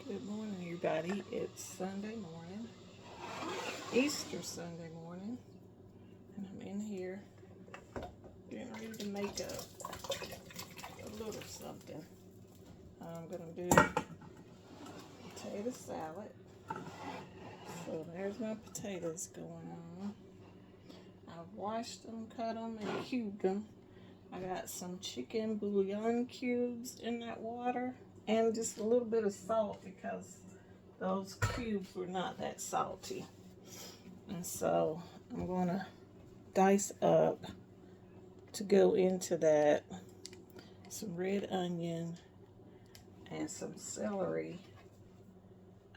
Good morning, everybody. It's Sunday morning, Easter Sunday morning, and I'm in here getting ready to make a little something. I'm going to do potato salad. So there's my potatoes going on. I've washed them, cut them, and cubed them. I got some chicken bouillon cubes in that water and just a little bit of salt because those cubes were not that salty. And so I'm going to dice up to go into that some red onion and some celery.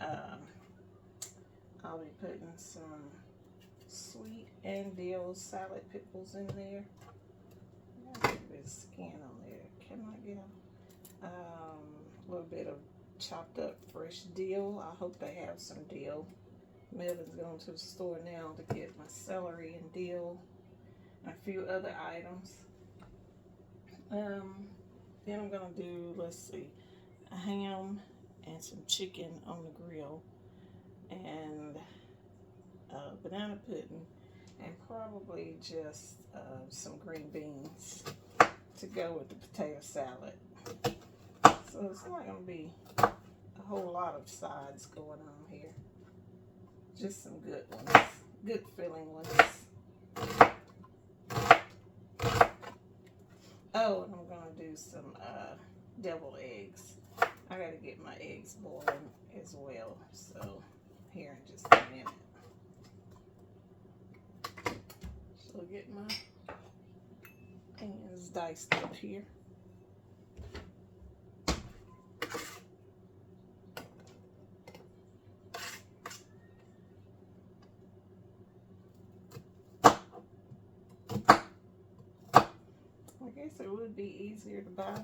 I'll be putting some sweet and dill salad pickles in there. A little bit of skin on there. Can I get a little bit of chopped up fresh dill? I hope they have some dill. Melvin's going to the store now to get my celery and dill and a few other items. Then I'm going to do, let's see, a ham and some chicken on the grill and banana pudding and probably just some green beans to go with the potato salad. So it's not going to be a whole lot of sides going on here. Just some good ones, good filling ones. Oh, and I'm going to do some deviled eggs. I got to get my eggs boiling as well. So here in just a minute. So get my onions diced up here. I guess it would be easier to buy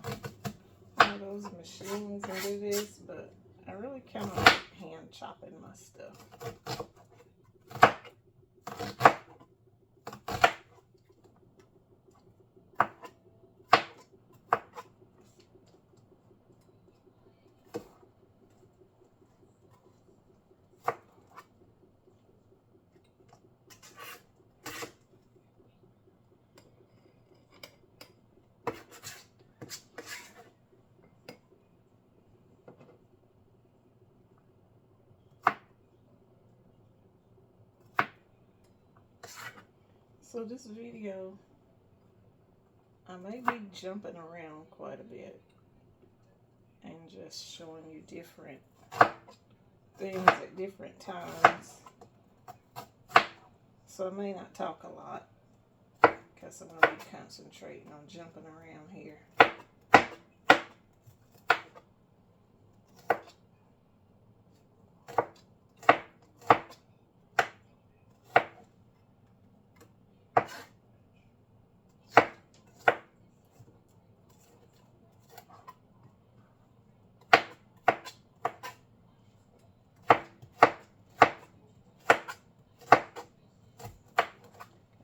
one of those machines and do this, but I really kind of like hand chopping my stuff. So this video, I may be jumping around quite a bit and just showing you different things at different times. So I may not talk a lot because I'm going to be concentrating on jumping around here.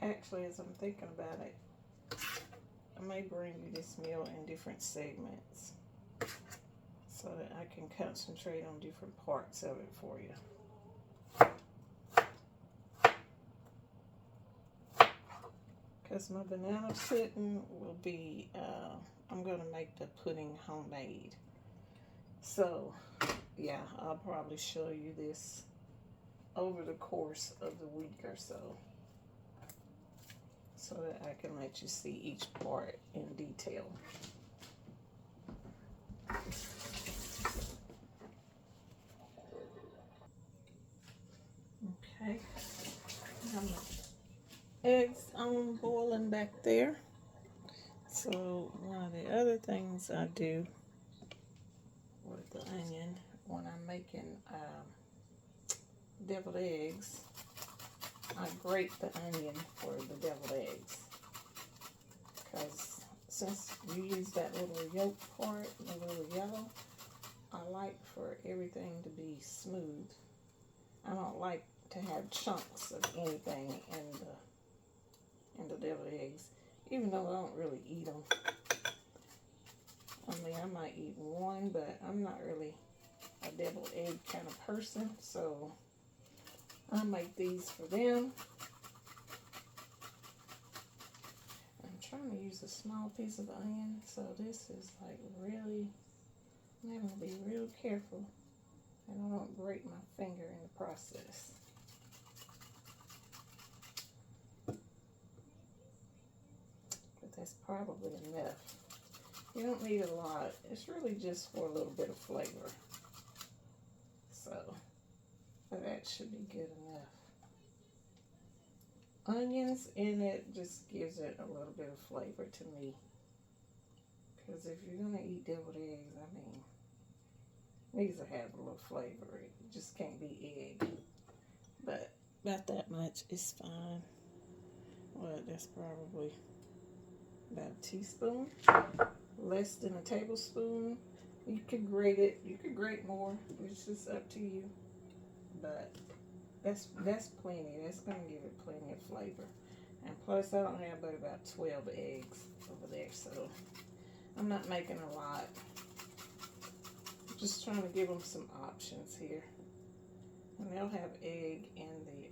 Actually, as I'm thinking about it, I may bring you this meal in different segments so that I can concentrate on different parts of it for you. Because my banana pudding will be, I'm going to make the pudding homemade. So, yeah, I'll probably show you this over the course of the week or so that I can let you see each part in detail. Okay, eggs on boiling back there. So one of the other things I do with the onion when I'm making deviled eggs, I grate the onion for the deviled eggs. Because since you use that little yolk part, the little yellow, I like for everything to be smooth. I don't like to have chunks of anything in the deviled eggs, even though I don't really eat them. I mean, I might eat one, but I'm not really a deviled egg kind of person, so I make these for them. I'm trying to use a small piece of onion, so this is like really, I'm having to be real careful and I don't break my finger in the process. But that's probably enough. You don't need a lot. It's really just for a little bit of flavor. So, but that should be good enough. Onions in it just gives it a little bit of flavor to me. Because if you're going to eat deviled eggs, I mean, these will have a little flavor. It just can't be egg. But about that much is fine. Well, that's probably about a teaspoon. Less than a tablespoon. You could grate it. You could grate more. It's just up to you. But that's plenty. That's going to give it plenty of flavor. And plus, I don't have but about 12 eggs over there. So, I'm not making a lot. I'm just trying to give them some options here. And they'll have egg in the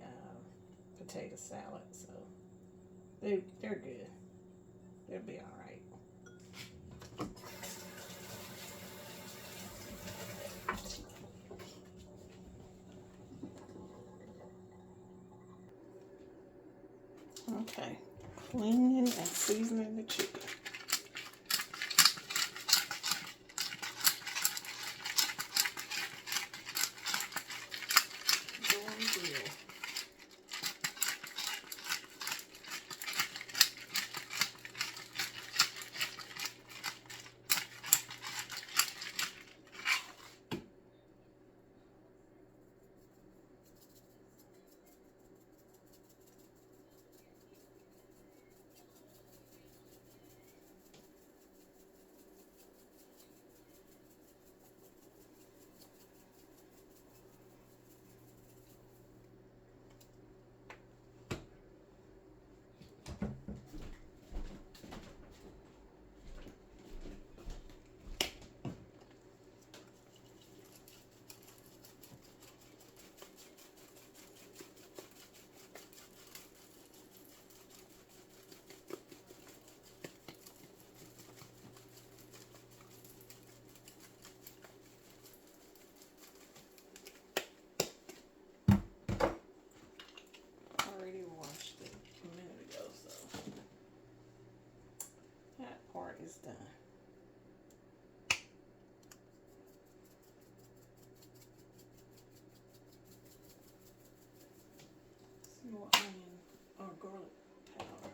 potato salad. So, they're good. They'll be all right. Okay, cleaning and seasoning the chicken. Going grill. Already washed it a minute ago, so that part is done. Some more onion or garlic powder.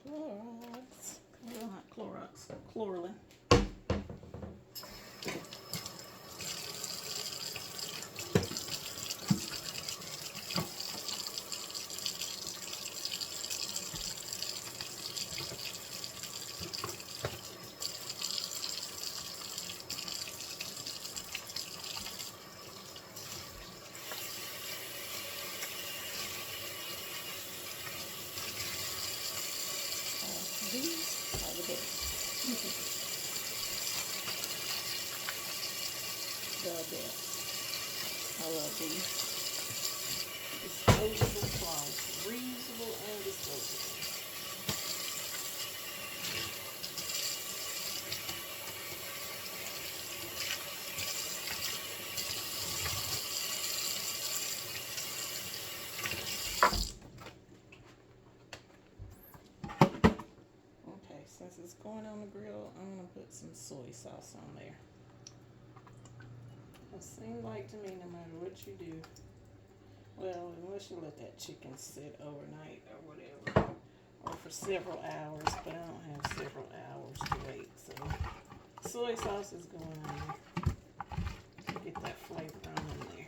Clorox. Well, not Clorox, Chloralin. These are the best. The best. I love these. Disposable cloths. Reusable and disposable. Okay, since it's going on the grill, I'm going to put some soy sauce on there. It seems like to me, no matter what you do, well, unless you let that chicken sit overnight or whatever, or for several hours, but I don't have several hours to wait. So soy sauce is going on to get that flavor on in there.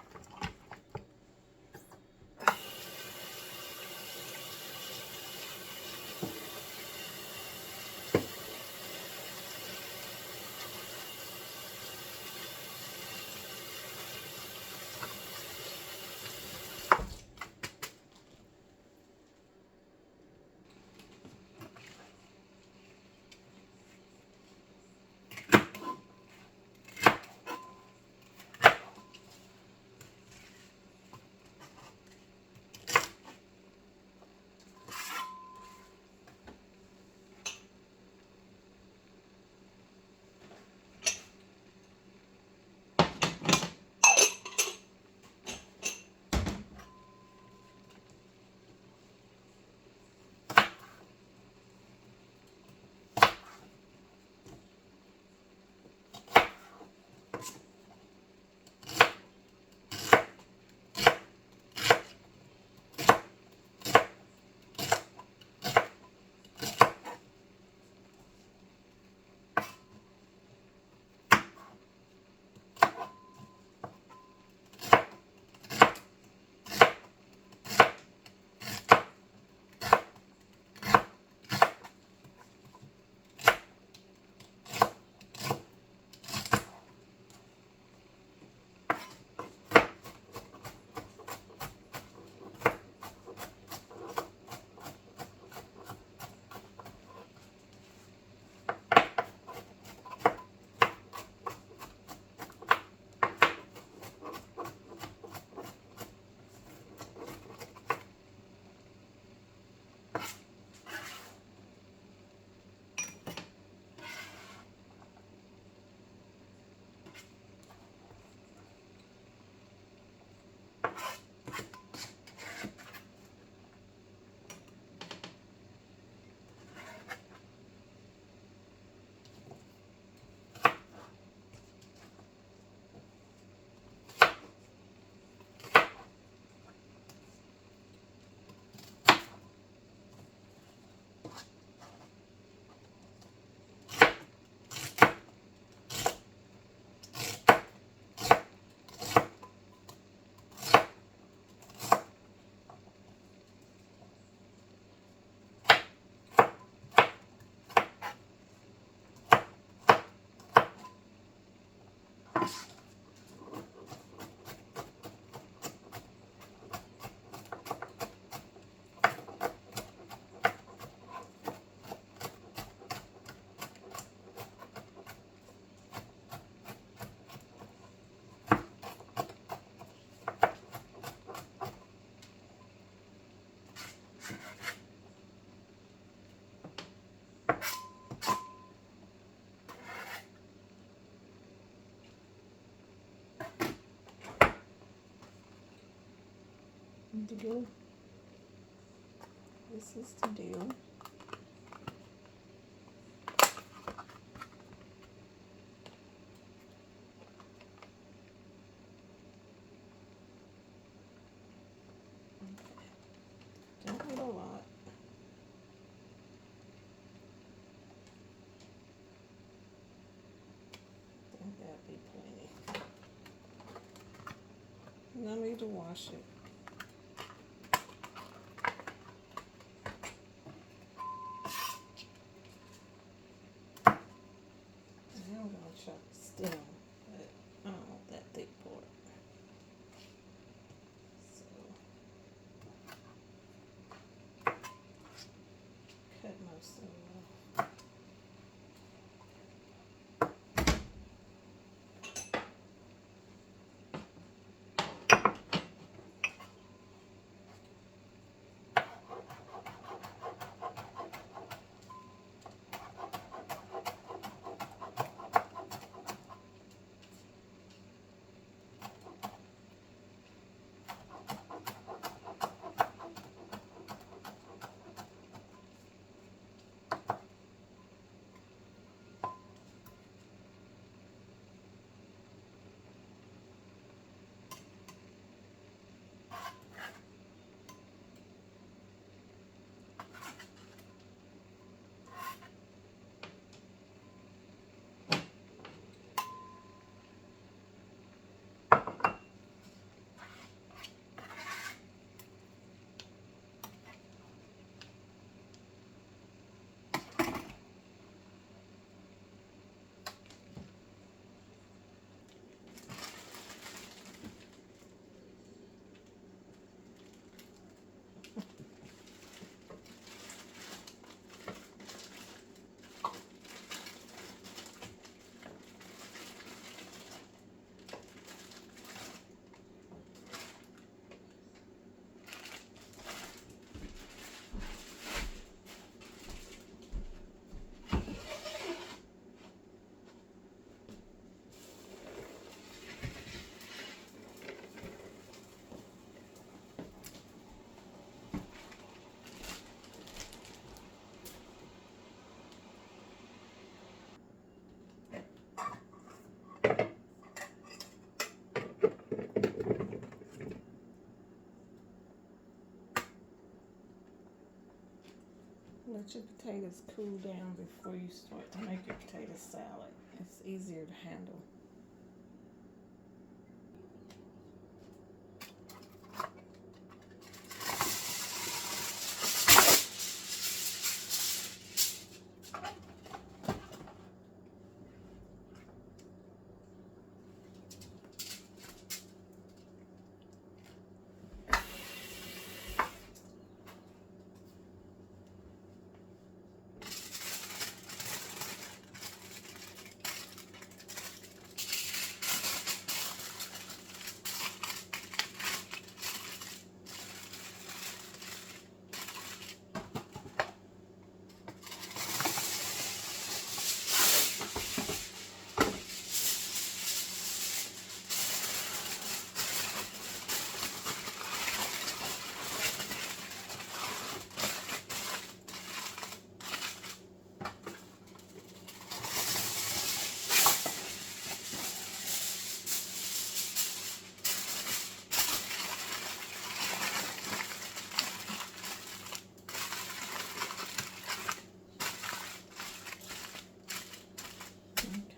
To go. This is to do. Don't need a lot. I think that'd be plenty. No need to wash it. I'm gonna chop the stem, but I don't want that thick part. So cut most of it off. Let your potatoes cool down before you start to make your potato salad. It's easier to handle.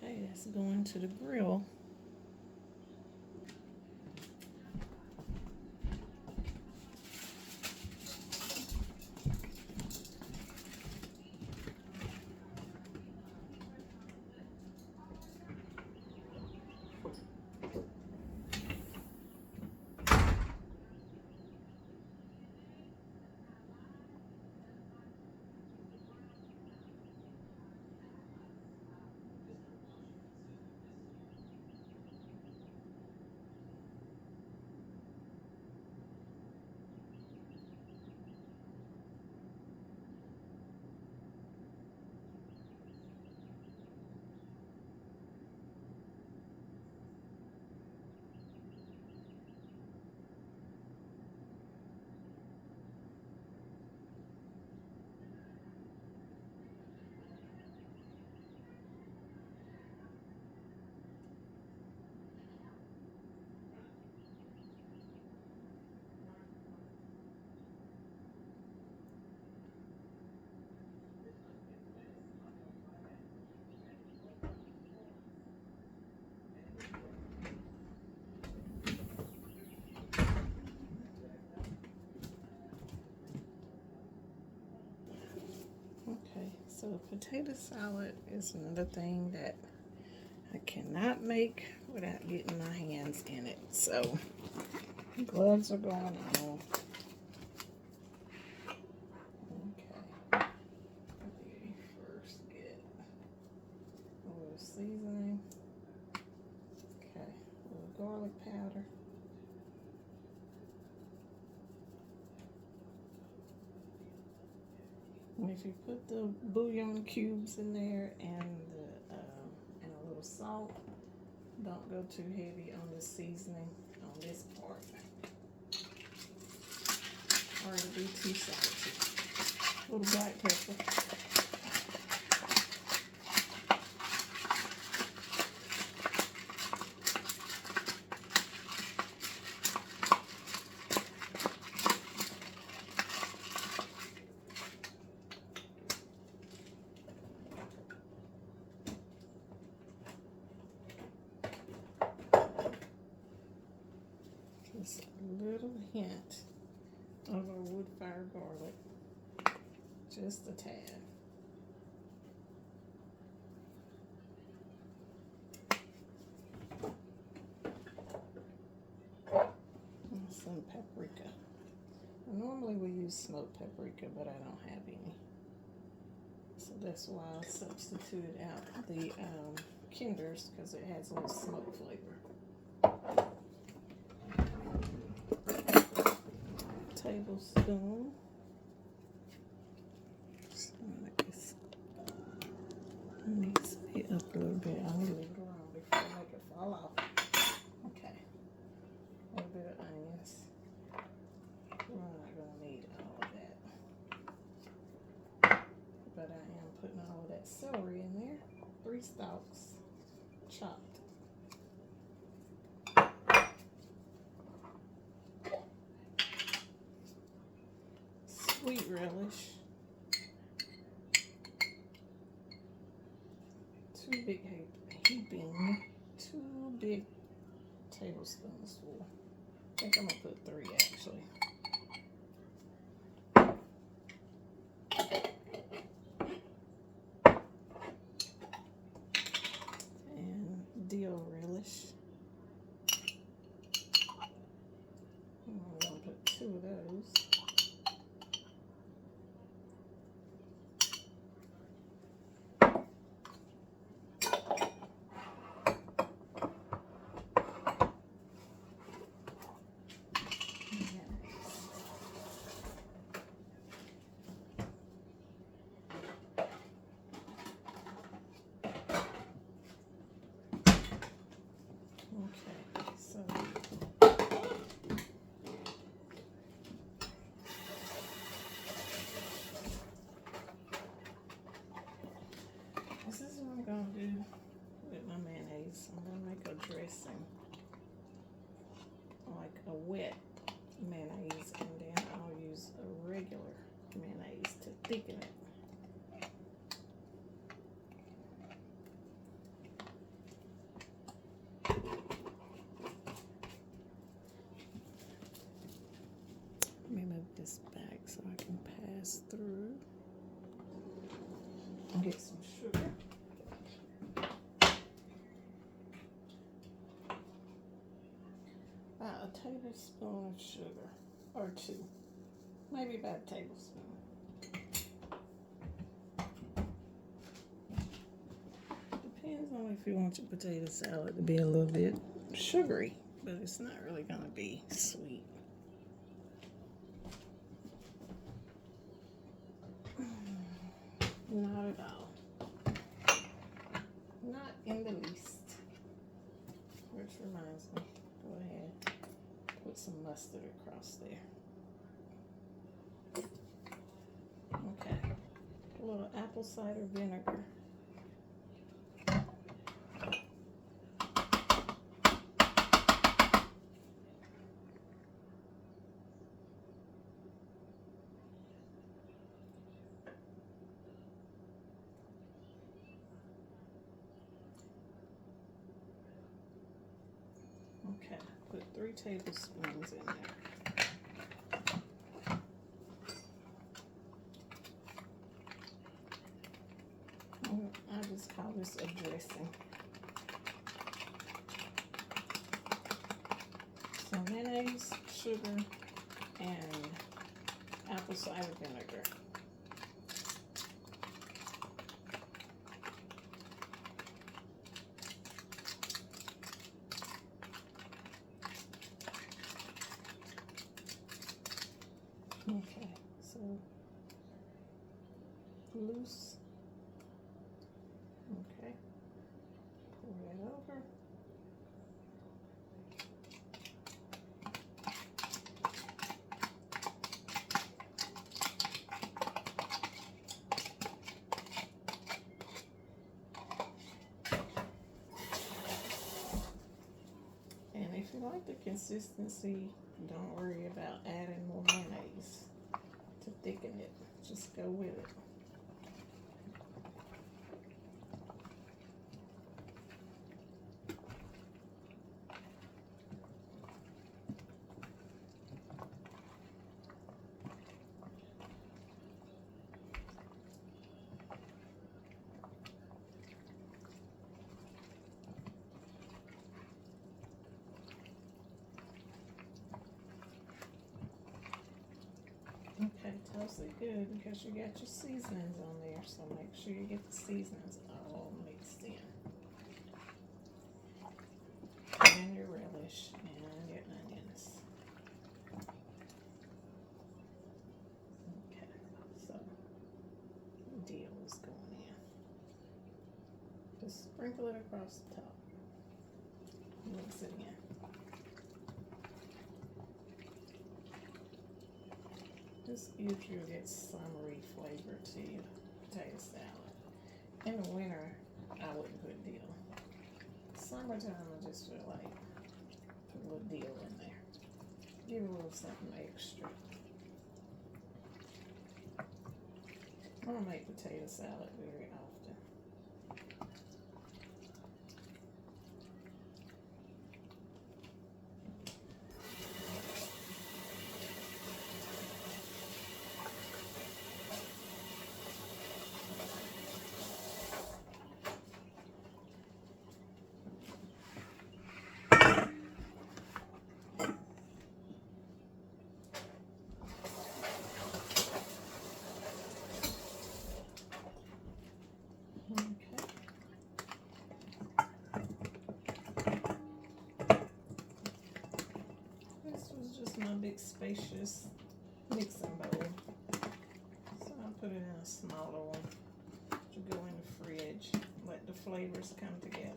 Okay, that's going to the grill. Okay, so potato salad is another thing that I cannot make without getting my hands in it. So gloves are going on. Okay, let me first get a little seasoning. Okay, a little garlic powder. And if you put the bouillon cubes in there and a little salt, don't go too heavy on the seasoning on this part, or it'll be too salty. A little black pepper. Just a little hint of our wood fire garlic, just a tad. And some paprika. Normally we use smoked paprika, but I don't have any. So that's why I substituted out the Kinders, because it has a little smoke flavor. Tablespoon. This needs to be up a little bit. I'm gonna leave it around before I make it fall off. Okay. A little bit of onions. We're not gonna need all of that, but I am putting all of that celery in there. 3 stalks, chopped. Sweet relish. 2 big tablespoons full. I think I'm gonna put 3 actually. And dill relish. I'm gonna put 2 of those. This is what I'm going to do with my mayonnaise. I'm going to make a dressing, like a wet mayonnaise, and then I'll use a regular mayonnaise to thicken it. Let me move this back so I can pass through. I'll get some sugar. About a tablespoon of sugar, or 2, maybe about a tablespoon. Depends on if you want your potato salad to be a little bit sugary, but it's not really going to be sweet. Not at all. Not in the least. Which reminds me, go ahead, put some mustard across there. Okay. A little apple cider vinegar. Okay, put 3 tablespoons in there. I just call this a dressing. So mayonnaise, sugar, and apple cider vinegar. Okay, so loose. Okay, pour that over. And if you like the consistency, don't worry about adding more mayonnaise to thicken it. Just go with it. Okay, toast it good because you got your seasonings on there, so make sure you get the seasonings all mixed in. And your relish and your onions. Okay, so dill is going in. Just sprinkle it across the top. Mix it in. This usually gets summery flavor to your potato salad. In the winter, I wouldn't put dill. Summertime, I just feel like put a little dill in there. Give it a little something extra. I don't make potato salad very often. big spacious mixing bowl. So I'll put it in a smaller one to go in the fridge. Let the flavors come together.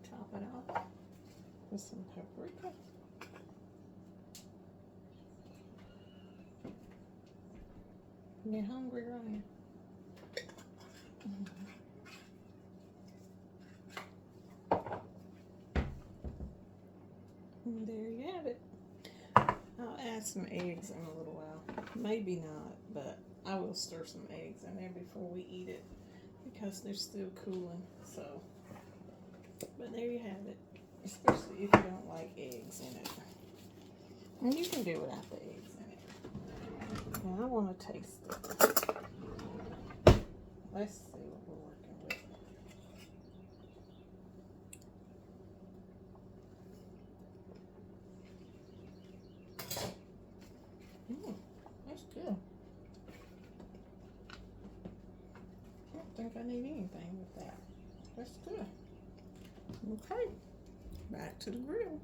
Top it off with some paprika. You hungry, Ryan? And there you have it. I'll add some eggs in a little while. Maybe not, but I will stir some eggs in there before we eat it because they're still cooling. So, but there you have it. Especially if you don't like eggs in it. And you can do without the eggs in it. And I want to taste it. Let's see what we're working with. That's good. I don't think I need anything with that. That's good. Okay, back to the grill.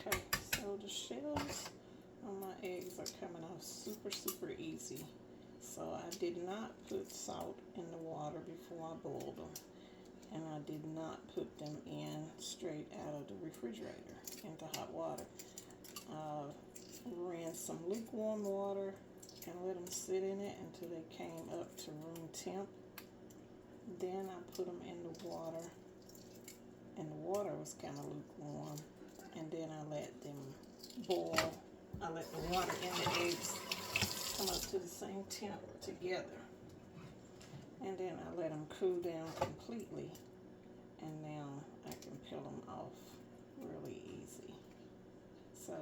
Okay, so the shells on my eggs are coming off super easy. So I did not put salt in the water before I boiled them. And I did not put them in straight out of the refrigerator into hot water. Ran some lukewarm water and let them sit in it until they came up to room temp. Then I put them in the water, and the water was kind of lukewarm. And then I let them boil. I let the water and the eggs come up to the same temp together. And then I let them cool down completely. And now I can peel them off really easy. So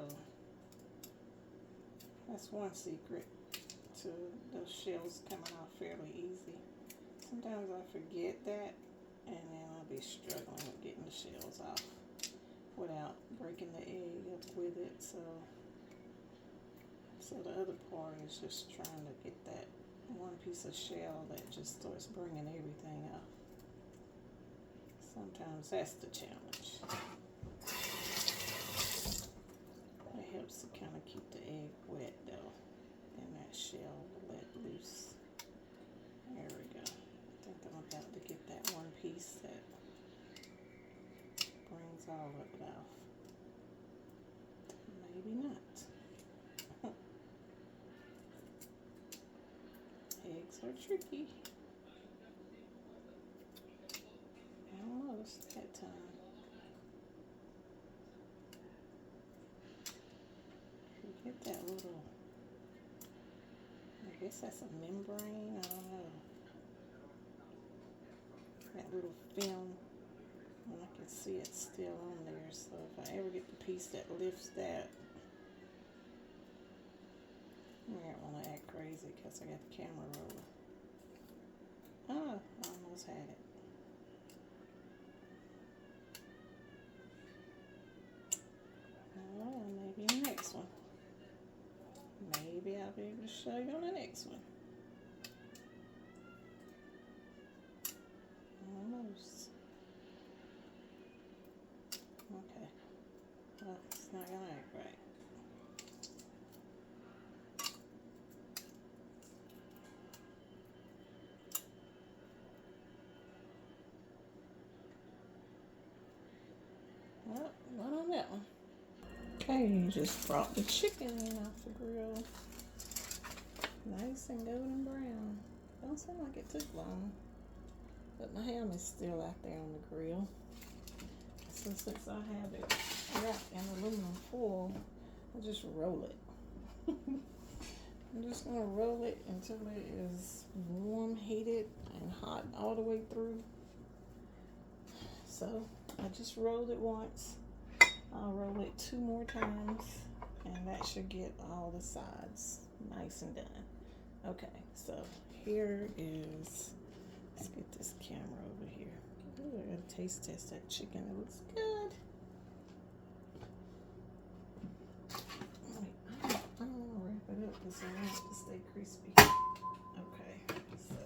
that's one secret to those shells coming off fairly easy. Sometimes I forget that, and then I'll be struggling with getting the shells off without breaking the egg up with it. So the other part is just trying to get that one piece of shell that just starts bringing everything up. Sometimes that's the challenge. It helps to kind of keep the egg wet though, and that shell will let loose. There we go. I think I'm about to get that one piece that brings all of it off. Maybe not. Eggs are tricky. Almost that time. You get that little, I guess that's a membrane, I don't know. That little film, like see it's still on there, so if I ever get the piece that lifts that, I don't want to act crazy because I got the camera rolling. Oh, I almost had it. Oh, maybe the next one. Maybe I'll be able to show you on the next one. Almost. Okay. Well, it's not gonna act right. Well, not on that one. Okay, you just brought the chicken in off the grill. Nice and golden brown. Don't seem like it took long. But my ham is still out there on the grill. So since I have it wrapped in aluminum foil, I just roll it. I'm just gonna roll it until it is warm, heated, and hot all the way through. So I just rolled it once. I'll roll it 2 more times, and that should get all the sides nice and done. Okay, so here is, let's get this camera over here. Ooh, I gotta taste test that chicken. It looks good. Wait, I don't want to wrap it up because I want it to stay crispy. Okay, so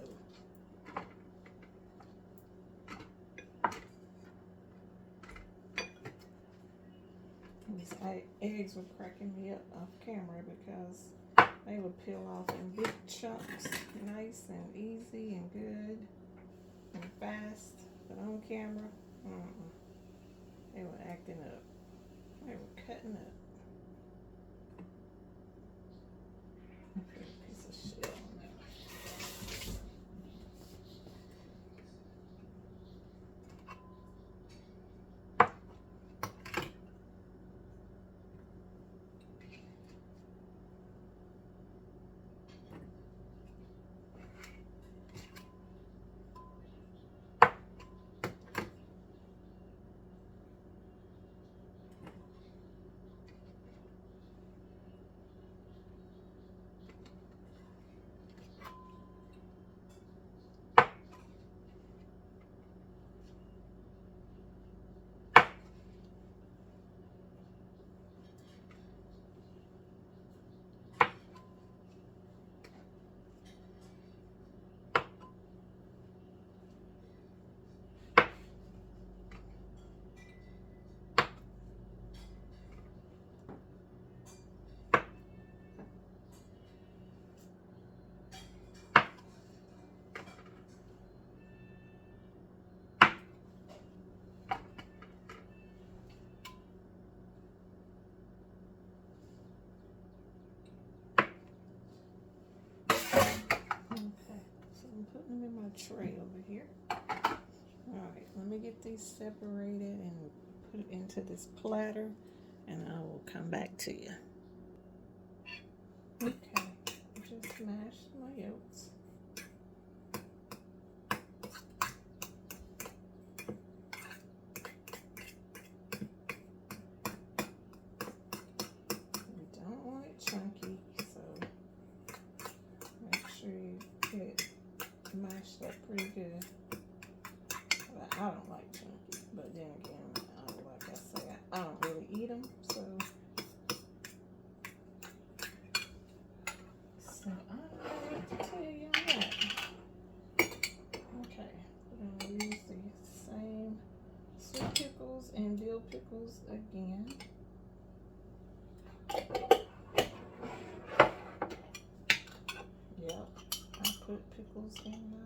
these eggs were cracking me up off camera because they would peel off in big chunks, nice and easy and good and fast. But on camera, they were acting up. They were cutting up. Put a piece of shell on there. Okay, so I'm putting them in my tray over here. Alright, let me get these separated and put it into this platter, and I will come back to you. Okay, just mashed my yolks. We don't want it chunky, so make sure you get it mashed up pretty good. But I don't like chunky, but then again, like I say, I don't really eat them, so I don't know what to tell you on that. Okay, we're going to use the same sweet pickles and dill pickles again. Yep, I put pickles in my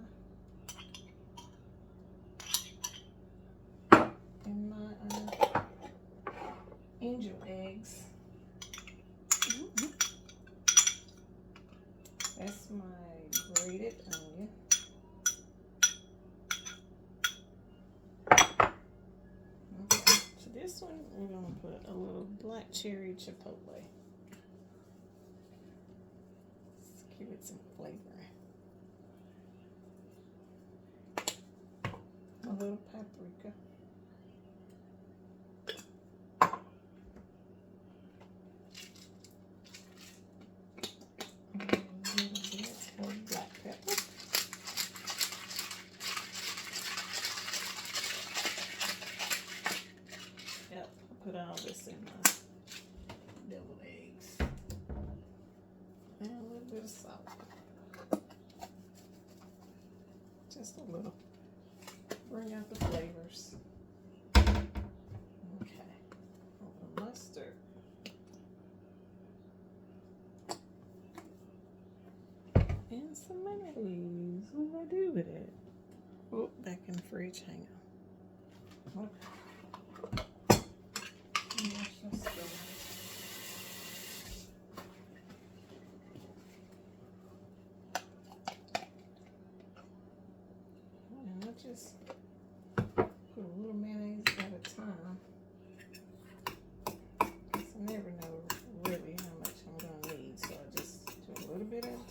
angel eggs. That's my grated onion. Okay, so this one we're gonna put a little black cherry chipotle. Let's give it some flavor. A little paprika. of salt. Just a little. Bring out the flavors. Okay. A little mustard. And some mayonnaise. What do I do with it? Oh, back in the fridge. Hang on. Okay. Let's go. And I just put a little mayonnaise at a time. Because I never know really how much I'm going to need. So I just do a little bit at a time.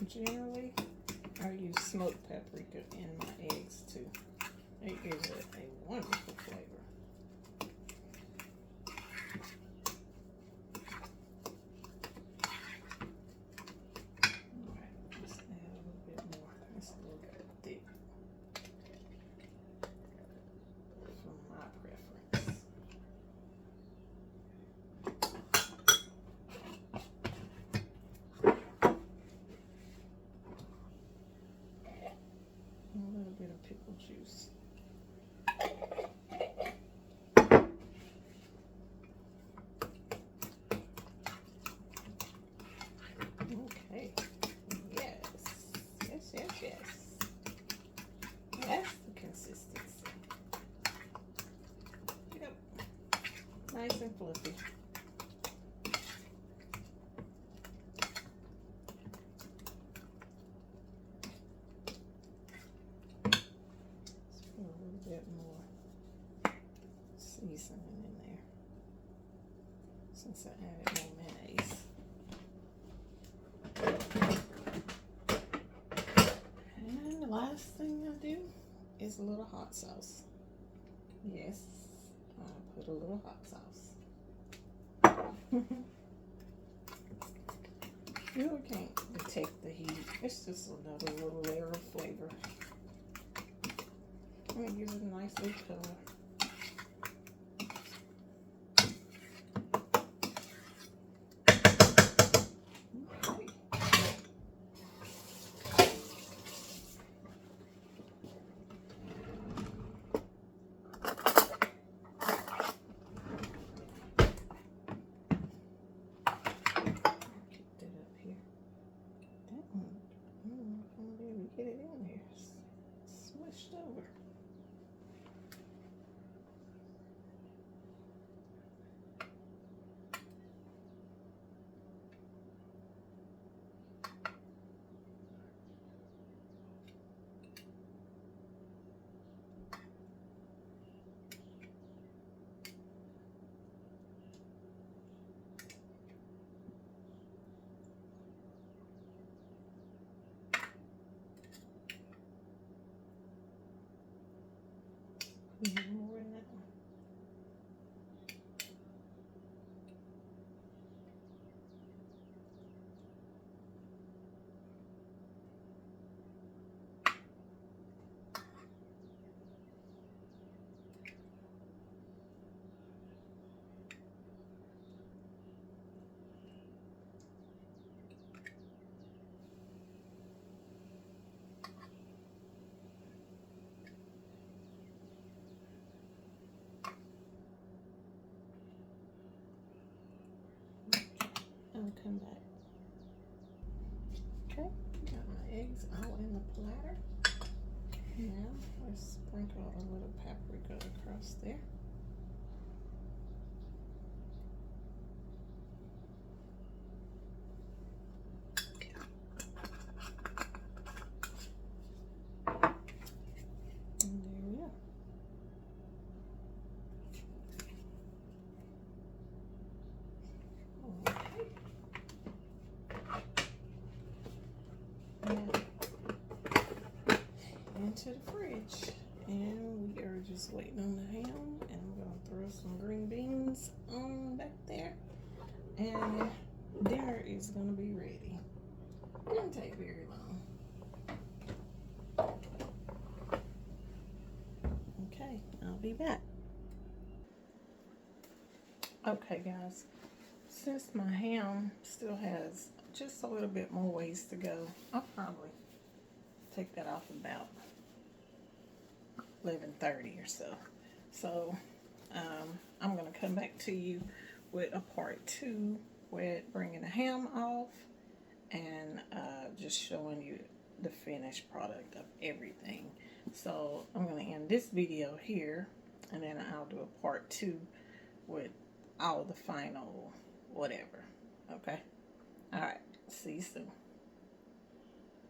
Generally, I use smoked paprika in my eggs too. It gives it a wonderful flavor. Alright, let's add a little bit more. It's a little bit thick for my preference. A little bit of pickle juice. Okay. Yes. Yes, yes, yes. That's the consistency. Yep. Nice and fluffy. A little bit more seasoning in there since I added more mayonnaise. And the last thing I do is a little hot sauce. Yes, I put a little hot sauce. You really can't detect the heat. It's just another little layer of flavor. And it gives it a nice little color. Okay. Get that up here. That one, I don't know if I'm gonna be able to get it in there. It's smushed over. More in that one. I'll come back. Okay, got my eggs all in the platter. Now let's sprinkle a little paprika across there. And there we go. Okay. into the fridge. And we are just waiting on the ham. And I'm going to throw some green beans on back there. And dinner is going to be ready. It didn't take very long. Okay, I'll be back. Okay, guys. Since my ham still has just a little bit more ways to go, I'll probably take that off about 11:30 or so. So I'm going to come back to you with a part 2 with bringing the ham off and just showing you the finished product of everything. So I'm going to end this video here, and then I'll do a part 2 with all the final whatever. Okay? All right. See you soon.